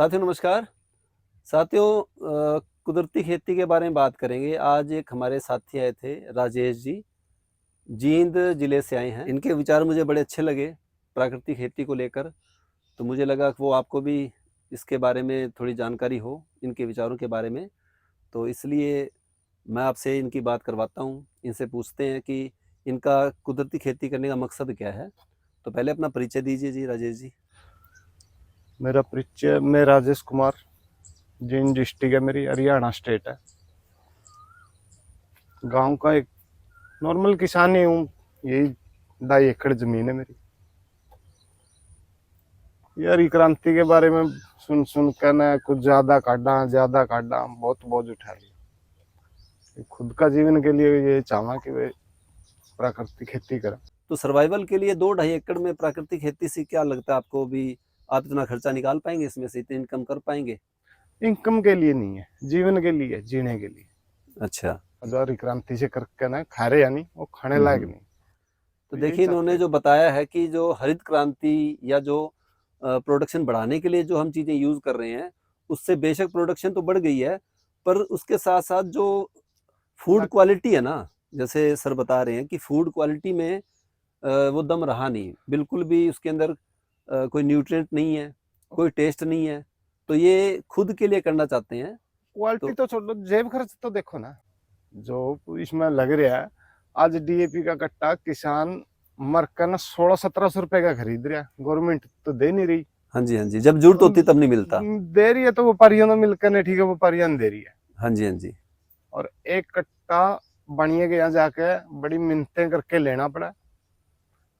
साथियों नमस्कार। साथियों कुदरती खेती के बारे में बात करेंगे। आज एक हमारे साथी आए थे राजेश जी, जींद ज़िले से आए हैं। इनके विचार मुझे बड़े अच्छे लगे प्राकृतिक खेती को लेकर, तो मुझे लगा कि वो आपको भी इसके बारे में थोड़ी जानकारी हो, इनके विचारों के बारे में। तो इसलिए मैं आपसे इनकी बात करवाता हूँ, इनसे पूछते हैं कि इनका कुदरती खेती करने का मकसद क्या है? तो पहले अपना परिचय दीजिए जी राजेश जी। मेरा परिचय, मैं राजेश कुमार, जींद डिस्ट्रिक्ट है मेरी, हरियाणा स्टेट है। गांव का एक नॉर्मल किसान ही हूँ। यही 2.5 एकड़ जमीन है मेरी। ये हरी क्रांति के बारे में सुन सुन कर ना कुछ ज्यादा काटा बहुत बोझ उठा लिया। खुद का जीवन के लिए ये चाहा कि वे प्राकृतिक खेती करें। तो सर्वाइवल के लिए 2 ढाई एकड़ में प्राकृतिक खेती से क्या लगता है आपको भी, आप इतना खर्चा निकाल पाएंगे, इसमें से इतनी इनकम कर पाएंगे? इनकम के लिए नहीं है, जीवन के लिए, जीने के लिए। अच्छा। जो हरी क्रांति से करके ना खा रहे, यानी वो खाने लायक नहीं। तो यही देखिए चाहते इन्होंने हैं। जो बताया है कि जो हरित क्रांति या जो प्रोडक्शन बढ़ाने के लिए जो हम चीज़ें यूज़ कर रहे हैं, उससे बेशक प्रोडक्शन तो बढ़ गई है, पर उसके साथ साथ जो फूड क्वालिटी है ना, जैसे सर बता रहे हैं कि फूड क्वालिटी में वो दम रहा नहीं, बिल्कुल भी उसके अंदर कोई न्यूट्रिएंट नहीं है, कोई टेस्ट नहीं है। तो ये खुद के लिए करना चाहते हैं। क्वालिटी तो तो छोड़ो, जेब खर्च तो देखो ना जो इसमें लग रहा है। आज डीएपी का कट्टा किसान मरकर ना 1600-1700 रुपए का खरीद रहा है। गवर्नमेंट तो दे नहीं रही। हाँ जी, हाँ जी, जब जरूरत होती तब नहीं मिलता। दे रही है तो व्यापारियों ने मिलकर नहीं, ठीक है, व्यापारियों ने दे रही है। हाँ जी, हाँ जी। और एक कट्टा बनिए के यहाँ जाके बड़ी मिन्नतें करके लेना पड़ा।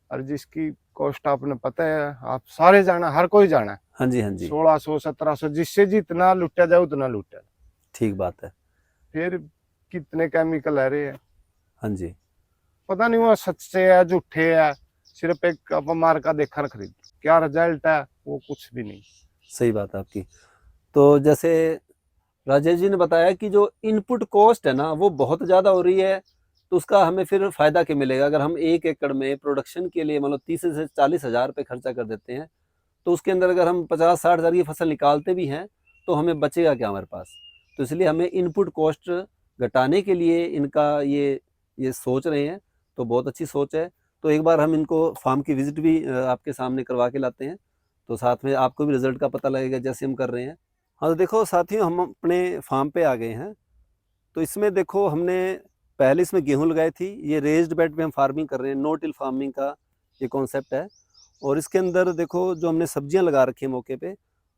और जिसकी कॉस्ट आपने पता है, आप सारे जाना, हर कोई जाना है। हाँ जी, हाँ जी। 1600-1700, जिससे जितना लुटा जाए उतना लुटा। ठीक बात है। फिर कितने केमिकल आ रहे हैं, हाँ जी। पता नहीं वो सच्चे है झूठे है। सिर्फ एक अपमार का देखकर खरीद, क्या रिजल्ट है वो कुछ भी नहीं। सही बात है आपकी। तो जैसे राजेश जी ने बताया कि जो इनपुट कॉस्ट है ना वो बहुत ज़्यादा हो रही है, तो उसका हमें फिर फ़ायदा क्या मिलेगा? अगर हम 1 एकड़ में प्रोडक्शन के लिए मतलब 30 से 40 हज़ार रुपये खर्चा कर देते हैं, तो उसके अंदर अगर हम 50-60 हज़ार की फसल निकालते भी हैं, तो हमें बचेगा क्या हमारे पास? तो इसलिए हमें इनपुट कॉस्ट घटाने के लिए इनका ये सोच रहे हैं, तो बहुत अच्छी सोच है। तो एक बार हम इनको फार्म की विज़िट भी आपके सामने करवा के लाते हैं, तो साथ में आपको भी रिज़ल्ट का पता लगेगा जैसे हम कर रहे हैं। हाँ, तो देखो साथियों हम अपने फार्म पे आ गए हैं। तो इसमें देखो हमने पहले इसमें गेहूँ लगाई थी, ये रेज़्ड बेड पे हम फार्मिंग कर रहे हैं, नो टिल फार्मिंग का ये कॉन्सेप्ट है। और इसके अंदर देखो जो हमने सब्जियाँ लगा रखी हैं मौके पे,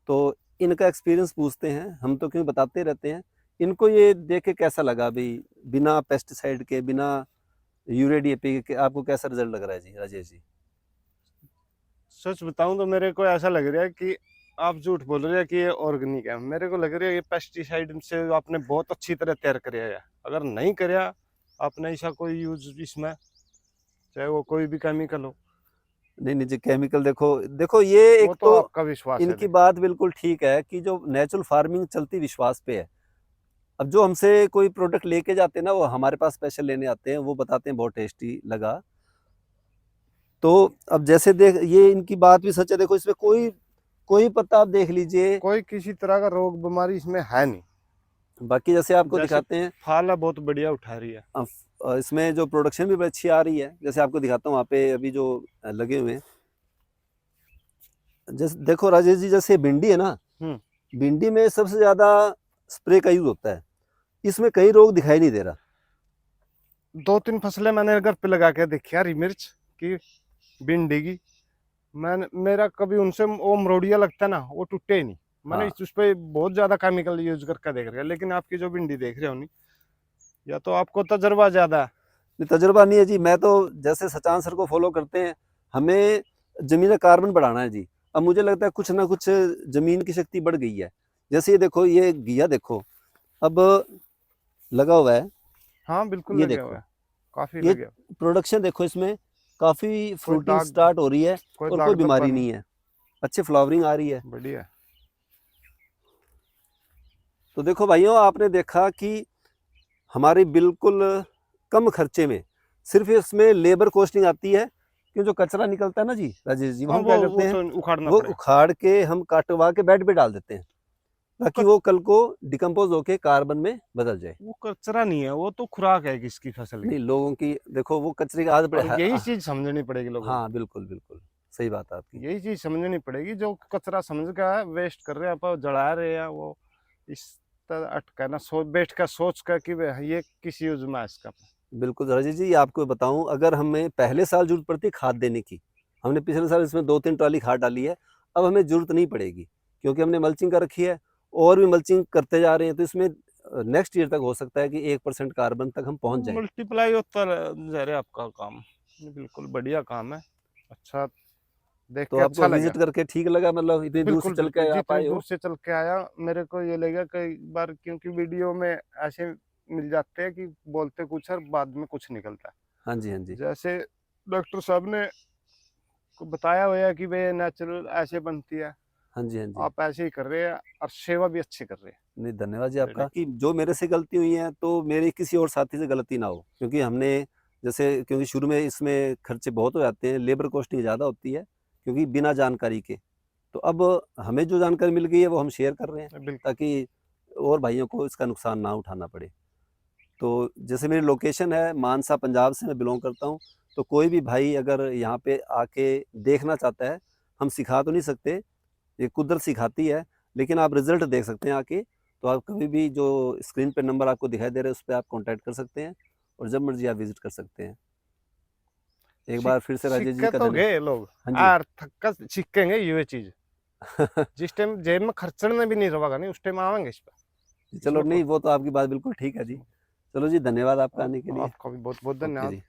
तो इनका एक्सपीरियंस पूछते हैं, हम तो क्योंकि बताते रहते हैं। इनको ये देख के कैसा लगा भई, बिना पेस्टिसाइड के, बिना यूरिया डीएपी के आपको कैसा रिज़ल्ट लग रहा है जी, राजेश जी? सच बताऊं तो मेरे को ऐसा लग रहा है कि आप झूठ बोल रहे हैं कि ये ऑर्गेनिक है। मेरे को लग रहा है ये पेस्टिसाइड से आपने बहुत अच्छी तरह तैयार कराया है। अगर नहीं कराया आपने ऐसा कोई यूज इसमें, चाहे वो कोई भी केमिकल हो, नहीं, नहीं जी, केमिकल देखो देखो ये वो एक तो तो आपका विश्वास है। इनकी बात बिल्कुल ठीक है कि जो नेचुरल फार्मिंग चलती विश्वास पे है। अब जो हमसे कोई प्रोडक्ट लेके जाते हैं ना, वो हमारे पास स्पेशल लेने आते हैं, वो बताते हैं बहुत टेस्टी लगा। तो अब जैसे देख ये इनकी बात भी सच है, देखो इसमें कोई कोई पत्ता आप देख लीजिए। कोई किसी तरह का रोग बीमारी इसमें है नहीं। बाकी जैसे आपको जैसे दिखाते हैं, फल है बहुत बढ़िया उठा रही है। इसमें जो प्रोडक्शन भी बड़ी अच्छी आ रही है, जैसे आपको दिखाता हूँ वहाँ पे अभी जो लगे हुए हैं। जैसे देखो राजेश जी, जैसे भिंडी है ना, भिंडी में सबसे ज्यादा स्प्रे का यूज होता है, इसमें कई रोग दिखाई नहीं दे रहा। 2-3 फसलें मैंने घर पे लगा के देखी, हरी मिर्च की, भिंडी की। मैंने मेरा कभी उनसे वो मरोड़िया लगता ना, वो टूटे ही नहीं। मैंने हाँ, उस पर बहुत ज्यादा केमिकल यूज करके देख रहा है। लेकिन आपकी जो भिंडी देख रहे हो नहीं, या तो आपको तजर्बा ज्यादा है। नहीं तजुर्बा नहीं है जी, मैं तो जैसे सचान सर को फॉलो करते हैं, हमें जमीन का कार्बन बढ़ाना है जी। अब मुझे लगता है कुछ ना कुछ जमीन की शक्ति बढ़ गई है। जैसे ये देखो, ये घिया देखो अब लगा हुआ है, हाँ बिल्कुल ये लगे हुआ देखो, है, काफी ये लगे। प्रोडक्शन देखो, इसमें काफी कोई फ्रूटिंग दाग, स्टार्ट हो रही है कोई और कोई दाग धब्बा बीमारी नहीं, नहीं है, अच्छी फ्लावरिंग आ रही है। बढ़िया। तो देखो भाइयों, आपने देखा कि हमारी बिल्कुल कम खर्चे में सिर्फ इसमें लेबर कॉस्टिंग आती है, क्यों जो कचरा निकलता है ना जी राजेश जी, वो हाँ हम क्या करते वो हैं, तो उखाड़ना वो पड़े। उखाड़ के हम काटवा के बेड पे डाल देते हैं। ताकि वो कल को डिकम्पोज होके कार्बन में बदल जाए। वो कचरा नहीं है, वो तो खुराक है किसकी फसल की। नहीं, लोगों की देखो वो कचरे की आदत और पड़े। यही चीज समझनी पड़ेगी लोगों हाँ बिल्कुल बिल्कुल, सही बात है को, आपकी। यही चीज समझनी पड़ेगी। जो कचरा समझ का वेस्ट कर रहे हैं आप, जला रहे हैं, वो इस तरह अटका ना सोच बैठ कर सोच कर कि ये किस यूज में है इसका। बिल्कुल राजेश जी, आपको बताऊं, अगर हमें पहले साल जरूरत पड़ती है खाद देने की, हमने पिछले साल इसमें 2-3 ट्रॉली खाद डाली है, अब हमें जरूरत नहीं पड़ेगी क्योंकि हमने मल्चिंग कर रखी है और भी मल्चिंग करते जा रहे हैं। तो इसमें नेक्स्ट ईयर तक हो सकता है कि 1% कार्बन तक हम पहुंच जाएं। मल्टीप्लाई होता जा रहा है आपका काम, बिल्कुल बढ़िया काम है। अच्छा, देख तो के अच्छा आपको लगा। विजिट करके ठीक लगा, मतलब इतनी दूर से बिल्कुल चल बिल्कुल, के आप जितनी आए दूर हो। से चल के आया, मेरे को ये लगा कई बार, क्योंकि वीडियो में ऐसे मिल जाते हैं कि बोलते कुछ और बाद में कुछ निकलता हाँ जी, हाँ है। जी, जैसे डॉक्टर साहब ने को बताया हुआ है कि वे नेचुरल ऐसे बनती है, हाँ जी, हाँ जी। आप ऐसे ही कर रहे हैं और सेवा भी अच्छी कर रहे हैं। नहीं, धन्यवाद जी लेने आपका कि जो मेरे से गलती हुई है तो मेरी किसी और साथी से गलती ना हो, क्योंकि हमने जैसे क्योंकि शुरू में इसमें खर्चे बहुत हो जाते हैं, लेबर कॉस्टिंग ज़्यादा होती है क्योंकि बिना जानकारी के। तो अब हमें जो जानकारी मिल गई है वो हम शेयर कर रहे हैं बिल्कुल। ताकि और भाइयों को इसका नुकसान ना उठाना पड़े। तो जैसे मेरी लोकेशन है मानसा, पंजाब से मैं बिलोंग करता हूँ। तो कोई भी भाई अगर यहाँ पे आके देखना चाहता है, हम सिखा तो नहीं सकते, ये कुदरत सिखाती है, लेकिन आप रिजल्ट देख सकते हैं आके। तो आप कभी भी जो स्क्रीन पे नंबर आपको दिखाई दे रहा है उस पे आप कांटेक्ट कर सकते हैं और जब मर्जी आप विजिट कर सकते हैं। एक बार फिर से राजेश जी सिक्के का तो धन्यवाद। गए लोग, हाँ जी। आर थक्का सीखेंगे ये चीज। जिस टाइम जेब में खर्चण में भी नहीं रहेगा नहीं, उस टाइम आवेंगे इस पर। चलो, इसमें नहीं वो तो आपकी बात बिल्कुल ठीक है जी। चलो जी, धन्यवाद आपका आने के लिए। आपका भी बहुत बहुत ओके धन्यवाद। जी।